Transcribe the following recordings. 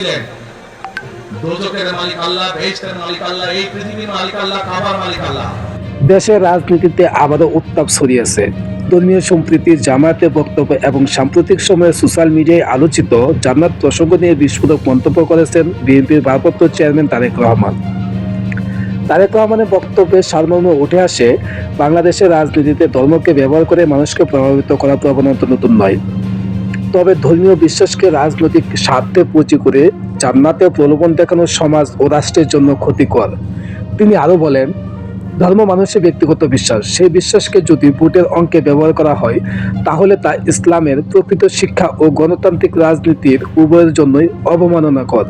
দিলেন। দোজখের মালিক আল্লাহ, বেহেশতের মালিক আল্লাহ, এই পৃথিবীর মালিক আল্লাহ, কাবার মালিক আল্লাহ। দেশের রাজনীতিতে আবারও উত্তাপ ছড়িয়েছে। ধর্মীয় সম্প্রীতি, জামায়াতের বক্তব্য এবং সাম্প্রতিক সময়ে সোশ্যাল মিডিয়ায় আলোচিত জান্নাত প্রসঙ্গ নিয়ে বিস্ফোরক মন্তব্য করেছেন বিএনপির ভারপ্রাপ্ত চেয়ারম্যান তারেক রহমান। তারেক রহমানের বক্তব্যে সারমর্ম উঠে আসে, বাংলাদেশের রাজনীতিতে ধর্মকে ব্যবহার করে মানুষকে প্রভাবিত করার প্রবণতা নতুন নয়। তবে ধর্মীয় বিশ্বাসকে রাজনৈতিক স্বার্থে পুঁজি করে জান্নাতে প্রলোভন দেখানো সমাজ ও রাষ্ট্রের জন্য ক্ষতিকর। তিনি আরো বলেন, ধর্ম মানুষের ব্যক্তিগত বিশ্বাস। সেই বিশ্বাসকে যদি ভোটের অঙ্কে ব্যবহার করা হয়, তাহলে তা ইসলামের প্রকৃত শিক্ষা ও গণতান্ত্রিক রাজনীতির উভয়ের জন্যই অবমাননাকর।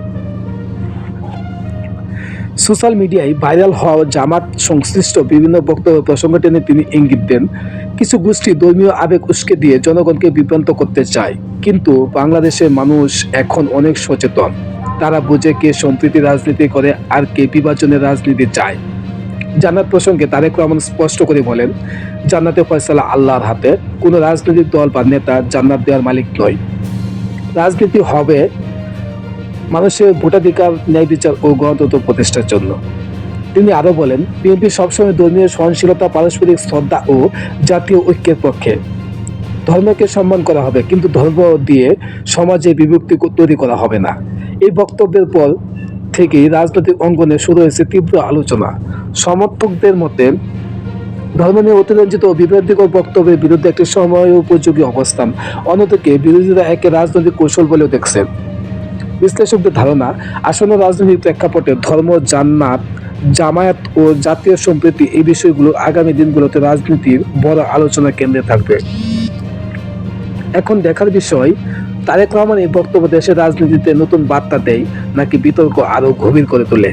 সোশ্যাল মিডিয়ায় ভাইরাল হওয়া জামাত সংশ্লিষ্ট বিভিন্ন বক্তব্য প্রসঙ্গ টেনে তিনি ইঙ্গিত দেন, কিছু গোষ্ঠী ধর্মীয় আবেগ উস্কে দিয়ে জনগণকে বিভ্রান্ত করতে চায়, কিন্তু বাংলাদেশের মানুষ এখন অনেক সচেতন। তারা বুঝে কে সম্প্রীতি রাজনীতি করে আর কে বিভাজনের রাজনীতি চায়। জান্নাত প্রসঙ্গে তারেক রহমান স্পষ্ট করে বলেন, জান্নাতের ফয়সালা আল্লাহর হাতে। কোনো রাজনৈতিক দল বা নেতা জান্নাত দেওয়ার মালিক নয়। রাজনীতি হবে মানুষের ভোটাধিকার, ন্যায় বিচার ও গণতন্ত্র প্রতিষ্ঠার জন্য। তিনি আরো বলেন, বিএনপি সবসময় ধর্মীয় সহনশীলতা, পারস্পরিক শ্রদ্ধা ও জাতীয় ঐক্যের পক্ষে। ধর্মকে সম্মান করা হবে, কিন্তু ধর্ম দিয়ে সমাজে বিভক্তি তৈরি করা হবে না। এই বক্তব্যের পর থেকেই রাজনৈতিক অঙ্গনে শুরু হয়েছে তীব্র আলোচনা। সমর্থকদের মতে, ধর্ম নিয়ে অতিরঞ্জিত ও বিভ্রান্তিকর বক্তব্যের বিরুদ্ধে একটি সময় উপযোগী অবস্থান, অন্যদিকে বিরোধীরা একে রাজনৈতিক কৌশল বলেও দেখছেন। বিশ্লেষকদের ধারণা, আসন্ন রাজনৈতিক প্রেক্ষাপটে ধর্ম, জামায়াত ও জাতীয় সম্প্রীতি এই বিষয়গুলো আগামী দিনগুলোতে রাজনীতির বড় আলোচনা কেন্দ্রে থাকবে। এখন দেখার বিষয়, তারেক রহমান এই বক্তব্য দেশের রাজনীতিতে নতুন বার্তা দেয় নাকি বিতর্ক আরো গভীর করে তোলে।